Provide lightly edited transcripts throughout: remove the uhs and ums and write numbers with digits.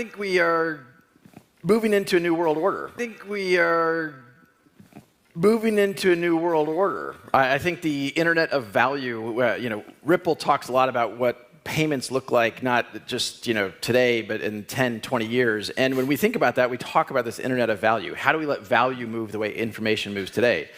think we are moving into a new world order. I think the internet of value, Ripple talks a lot about what payments look like, not just, today, but in 10, 20 years. And when we think about that, we talk about this internet of value. How do we let value move the way information moves today?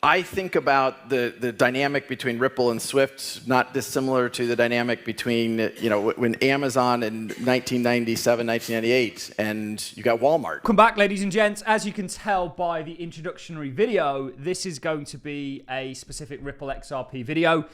I think about the dynamic between Ripple and Swift, not dissimilar to the dynamic between, when Amazon in 1997, 1998, and you got Walmart. Welcome back, ladies and gents. As you can tell by the introductory video, this is going to be a specific Ripple XRP video.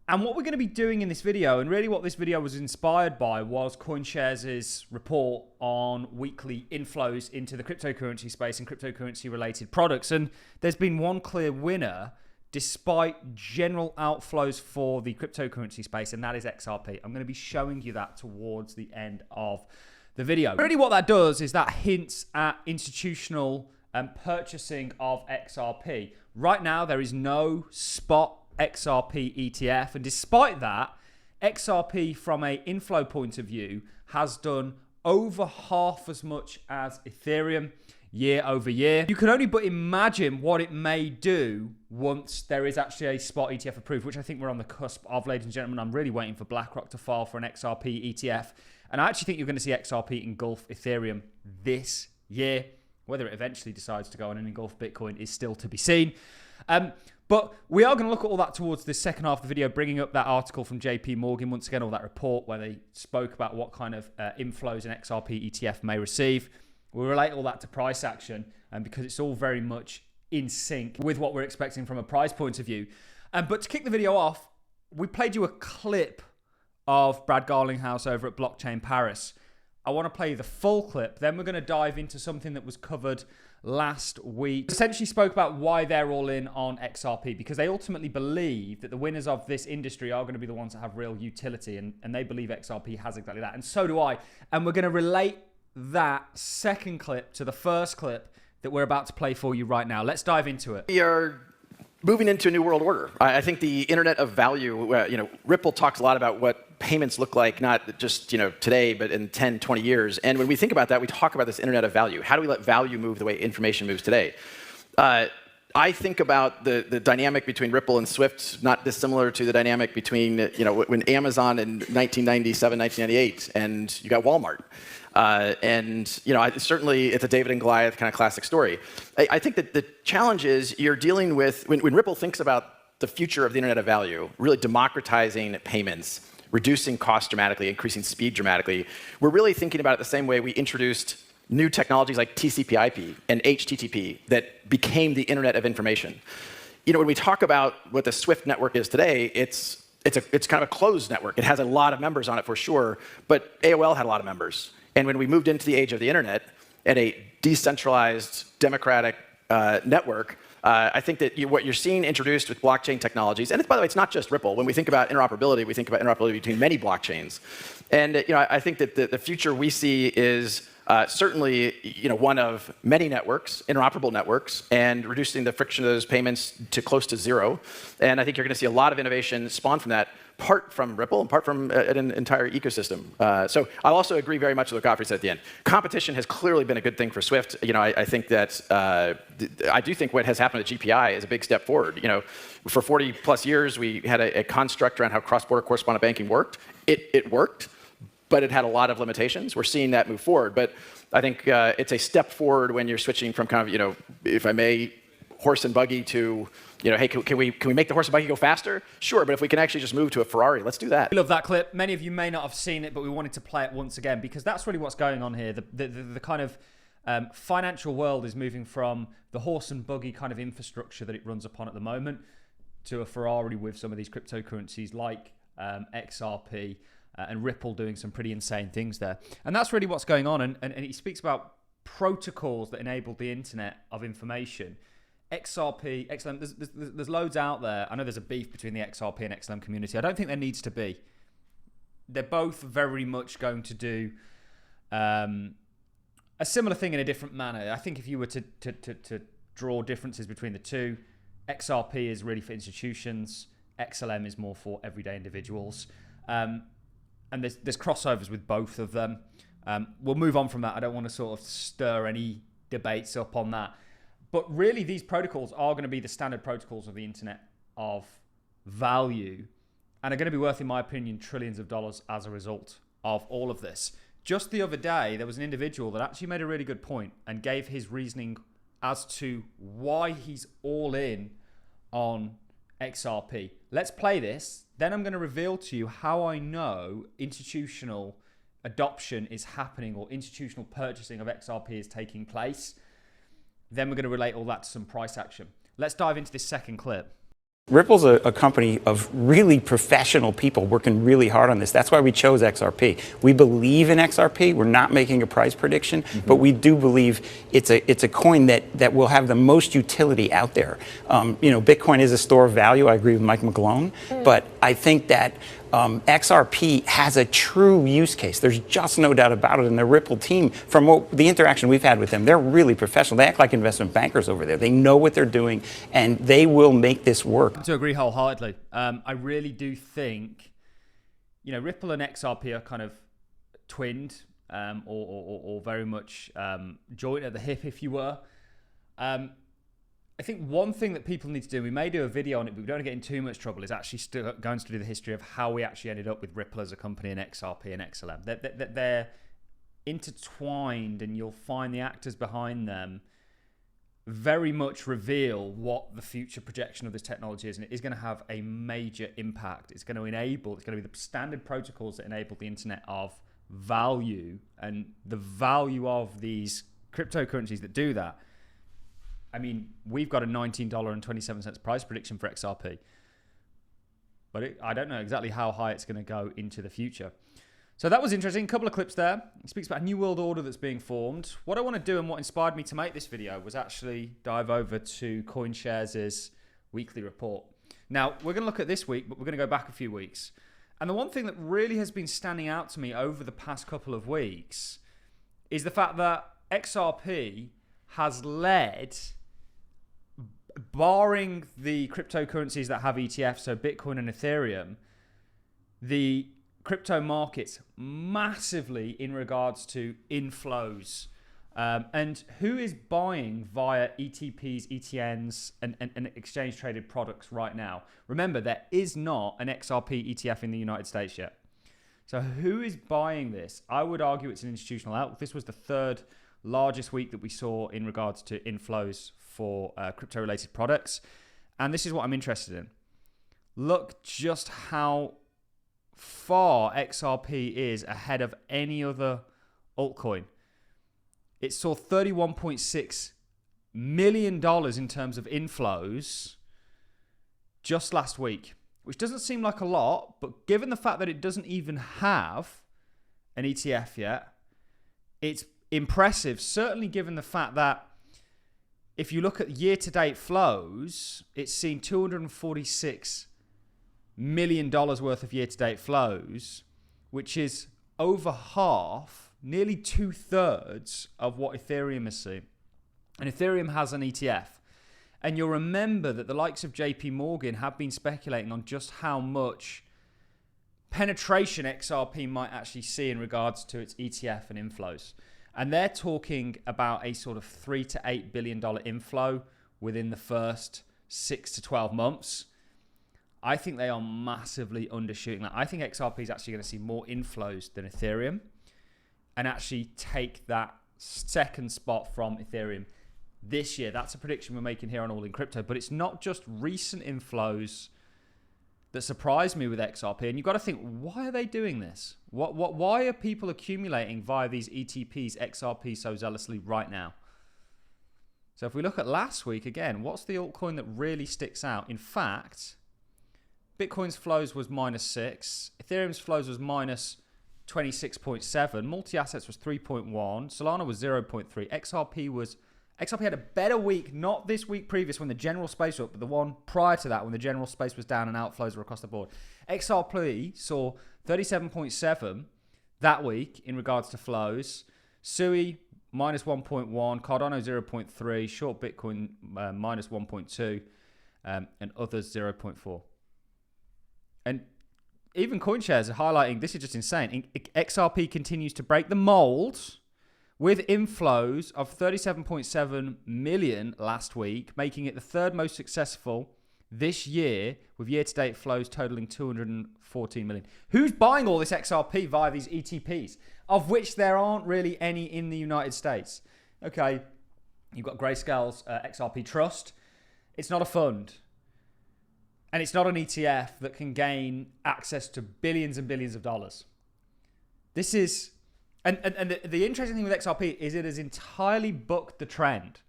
And what we're going to be doing in this video, and really what this video was inspired by, was CoinShares' report on weekly inflows into the cryptocurrency space and cryptocurrency related products. And there's been one clear winner despite general outflows for the cryptocurrency space, and that is XRP. I'm going to be showing you that towards the end of the video. Really what that does is that hints at institutional purchasing of XRP. Right now, there is no spot XRP ETF, and despite that, XRP from an inflow point of view has done over half as much as Ethereum year over year. You can only but imagine what it may do once there is actually a spot ETF approved, which I think we're on the cusp of, ladies and gentlemen. I'm really waiting for BlackRock to file for an XRP ETF, and I actually think you're going to see XRP engulf Ethereum this year. Whether it eventually decides to go on and engulf Bitcoin is still to be seen. But we are going to look at all that towards the second half of the video, bringing up that article from JP Morgan, once again, all that report where they spoke about what kind of inflows an XRP ETF may receive. We'll relate all that to price action, because it's all very much in sync with what we're expecting from a price point of view. But to kick the video off, we played you a clip of Brad Garlinghouse over at Blockchain Paris. I want to play you the full clip. Then we're going to dive into something that was covered last week. Essentially spoke about why they're all in on XRP, because they ultimately believe that the winners of this industry are going to be the ones that have real utility, and they believe XRP has exactly that, and so do I. And we're going to relate that second clip to the first clip that we're about to play for you right now. Let's dive into it. We are moving into a new world order. I think the internet of value, Ripple talks a lot about what payments look like, not just today, but in 10, 20 years. And when we think about that, we talk about this internet of value. How do we let value move the way information moves today? I think about the dynamic between Ripple and Swift, not dissimilar to the dynamic between when Amazon in 1997, 1998, and you got Walmart. Certainly it's a David and Goliath kind of classic story. I think that the challenge is you're dealing with, when Ripple thinks about the future of the internet of value, really democratizing payments, reducing costs dramatically, increasing speed dramatically, we're really thinking about it the same way we introduced new technologies like TCP/IP and HTTP that became the internet of information. When we talk about what the Swift network is today, it's kind of a closed network. It has a lot of members on it for sure, but AOL had a lot of members. And when we moved into the age of the internet and a decentralized democratic network, I think that what you're seeing introduced with blockchain technologies, and by the way, it's not just Ripple. When we think about interoperability, we think about interoperability between many blockchains. And I think that the future we see is certainly one of many networks, interoperable networks, and reducing the friction of those payments to close to zero. And I think you're going to see a lot of innovation spawn from that, part from Ripple and part from an entire ecosystem. So I'll also agree very much with what Godfrey said at the end. Competition has clearly been a good thing for Swift. I think that I do think what has happened at GPI is a big step forward. For 40 plus years, we had a construct around how cross-border correspondent banking worked. It worked, but it had a lot of limitations. We're seeing that move forward. But I think it's a step forward when you're switching from kind of, if I may, horse and buggy to, hey, can we make the horse and buggy go faster? Sure, but if we can actually just move to a Ferrari, let's do that. I love that clip. Many of you may not have seen it, but we wanted to play it once again because that's really what's going on here. The kind of financial world is moving from the horse and buggy kind of infrastructure that it runs upon at the moment to a Ferrari with some of these cryptocurrencies like XRP and Ripple doing some pretty insane things there. And that's really what's going on. And he speaks about protocols that enable the internet of information. XRP, XLM, there's loads out there. I know there's a beef between the XRP and XLM community. I don't think there needs to be. They're both very much going to do a similar thing in a different manner. I think if you were to draw differences between the two, XRP is really for institutions. XLM is more for everyday individuals. And and there's crossovers with both of them. We'll move on from that. I don't want to sort of stir any debates up on that. But really, these protocols are going to be the standard protocols of the internet of value, and are going to be worth, in my opinion, trillions of dollars as a result of all of this. Just the other day, there was an individual that actually made a really good point and gave his reasoning as to why he's all in on XRP. Let's play this. Then I'm going to reveal to you how I know institutional adoption is happening, or institutional purchasing of XRP is taking place. Then we're going to relate all that to some price action. Let's dive into this second clip. Ripple's a company of really professional people working really hard on this. That's why we chose XRP. We believe in XRP. We're not making a price prediction, but we do believe it's a coin that will have the most utility out there. Bitcoin is a store of value. I agree with Mike McGlone, but I think that XRP has a true use case. There's just no doubt about it. And the Ripple team, from the interaction we've had with them, they're really professional. They act like investment bankers over there. They know what they're doing, and they will make this work. To agree wholeheartedly. I really do think, Ripple and XRP are kind of twinned, or very much joint at the hip, if you were. I think one thing that people need to do, we may do a video on it, but we don't want to get in too much trouble, is actually going to do the history of how we actually ended up with Ripple as a company and XRP and XLM. They're intertwined, and you'll find the actors behind them very much reveal what the future projection of this technology is, and it is going to have a major impact. It's going to be the standard protocols that enable the internet of value, and the value of these cryptocurrencies that do that. I mean, we've got a $19.27 price prediction for XRP, but I don't know exactly how high it's going to go into the future. So that was interesting. A couple of clips there. It speaks about a new world order that's being formed. What I want to do, and what inspired me to make this video, was actually dive over to CoinShares' weekly report. Now, we're going to look at this week, but we're going to go back a few weeks. And the one thing that really has been standing out to me over the past couple of weeks is the fact that XRP has led, barring the cryptocurrencies that have ETFs, so Bitcoin and Ethereum, the crypto markets massively in regards to inflows. And who is buying via ETPs, ETNs, and exchange traded products right now? Remember, there is not an XRP ETF in the United States yet. So who is buying this? I would argue it's an institutional outlook. This was the third largest week that we saw in regards to inflows for crypto related products. And this is what I'm interested in. Look just how far XRP is ahead of any other altcoin. It saw $31.6 million in terms of inflows just last week, which doesn't seem like a lot, but given the fact that it doesn't even have an ETF yet, it's impressive, certainly given the fact that if you look at year-to-date flows, it's seen $246 million worth of year-to-date flows, which is over half, nearly 2/3 of what Ethereum has seen. And Ethereum has an ETF. And you'll remember that the likes of JP Morgan have been speculating on just how much penetration XRP might actually see in regards to its ETF and inflows. And they're talking about a sort of $3 to $8 billion inflow within the first 6 to 12 months. I think they are massively undershooting that. I think XRP is actually going to see more inflows than Ethereum and actually take that second spot from Ethereum this year. That's a prediction we're making here on All In Crypto. But it's not just recent inflows that surprised me with XRP. And you've got to think, why are they doing this? Why are people accumulating via these ETPs, XRP, so zealously right now? So if we look at last week, again, what's the altcoin that really sticks out? In fact, Bitcoin's flows was -6. Ethereum's flows was -26.7. Multi-assets was 3.1. Solana was 0.3. XRP had a better week, not this week previous when the general space was up, but the one prior to that when the general space was down and outflows were across the board. XRP saw 37.7 that week in regards to flows. Sui -1.1, Cardano 0.3, short Bitcoin -1.2, and others 0.4. And even CoinShares are highlighting, this is just insane. XRP continues to break the mold with inflows of 37.7 million last week, making it the third most successful this year, with year-to-date flows totaling 214 million. Who's buying all this XRP via these ETPs, of which there aren't really any in the United States? Okay, you've got Grayscale's XRP Trust. It's not a fund. And it's not an ETF that can gain access to billions and billions of dollars. This is... And the interesting thing with XRP is it has entirely bucked the trend.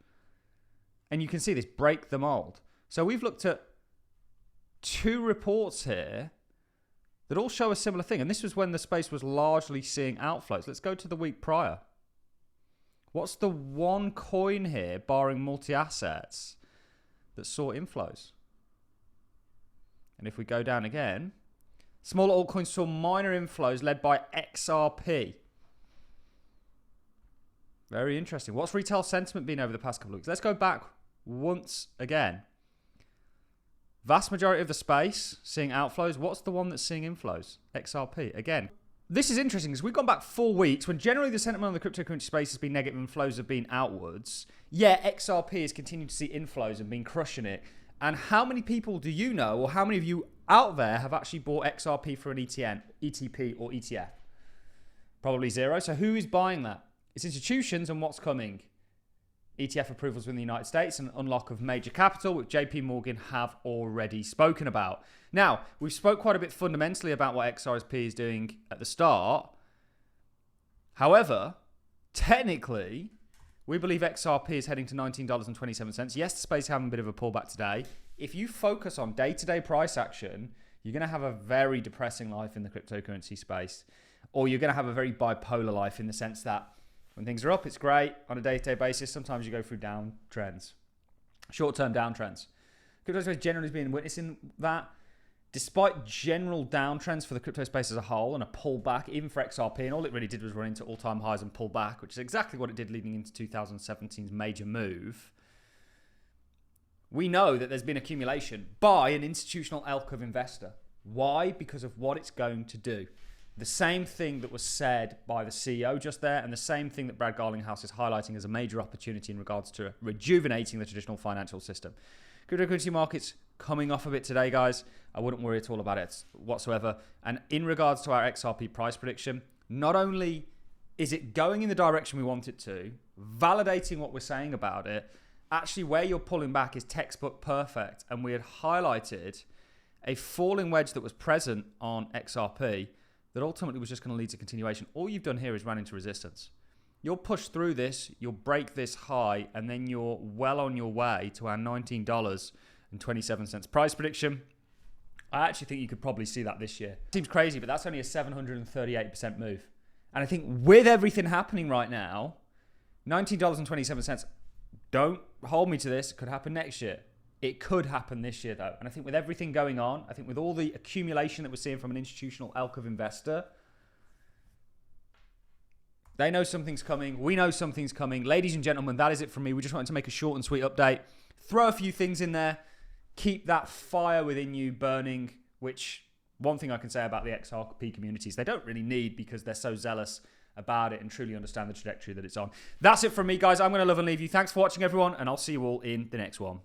And you can see this break the mold. So we've looked at 2 reports here that all show a similar thing. And this was when the space was largely seeing outflows. Let's go to the week prior. What's the one coin here, barring multi-assets, that saw inflows? And if we go down again, smaller altcoins saw minor inflows led by XRP. Very interesting. What's retail sentiment been over the past couple of weeks? Let's go back once again. Vast majority of the space seeing outflows. What's the one that's seeing inflows? XRP. Again, this is interesting because we've gone back 4 weeks when generally the sentiment on the cryptocurrency space has been negative and flows have been outwards. Yeah, XRP has continued to see inflows and been crushing it. And how many people do you know, or how many of you out there have actually bought XRP for an ETP or ETF? Probably 0. So who is buying that? It's institutions, and what's coming? ETF approvals in the United States and unlock of major capital, which JP Morgan have already spoken about. Now, we've spoke quite a bit fundamentally about what XRP is doing at the start. However, technically, we believe XRP is heading to $19.27. Yes, the space is having a bit of a pullback today. If you focus on day-to-day price action, you're going to have a very depressing life in the cryptocurrency space, or you're going to have a very bipolar life in the sense that when things are up, it's great on a day-to-day basis. Sometimes you go through downtrends, short-term downtrends. Crypto space generally has been witnessing that. Despite general downtrends for the crypto space as a whole and a pullback, even for XRP, and all it really did was run into all-time highs and pull back, which is exactly what it did leading into 2017's major move. We know that there's been accumulation by an institutional elk of investor. Why? Because of what it's going to do. The same thing that was said by the CEO just there, and the same thing that Brad Garlinghouse is highlighting as a major opportunity in regards to rejuvenating the traditional financial system. Cryptocurrency markets coming off a bit today, guys. I wouldn't worry at all about it whatsoever. And in regards to our XRP price prediction, not only is it going in the direction we want it to, validating what we're saying about it, actually where you're pulling back is textbook perfect. And we had highlighted a falling wedge that was present on XRP that ultimately was just going to lead to continuation. All you've done here is run into resistance. You'll push through this, you'll break this high, and then you're well on your way to our $19.27 price prediction. I actually think you could probably see that this year. Seems crazy, but that's only a 738% move. And I think with everything happening right now, $19.27, don't hold me to this, it could happen next year. It could happen this year, though. And I think with everything going on, I think with all the accumulation that we're seeing from an institutional elk of investor, they know something's coming. We know something's coming. Ladies and gentlemen, that is it from me. We just wanted to make a short and sweet update. Throw a few things in there. Keep that fire within you burning, which one thing I can say about the XRP communities, they don't really need because they're so zealous about it and truly understand the trajectory that it's on. That's it from me, guys. I'm going to love and leave you. Thanks for watching, everyone, and I'll see you all in the next one.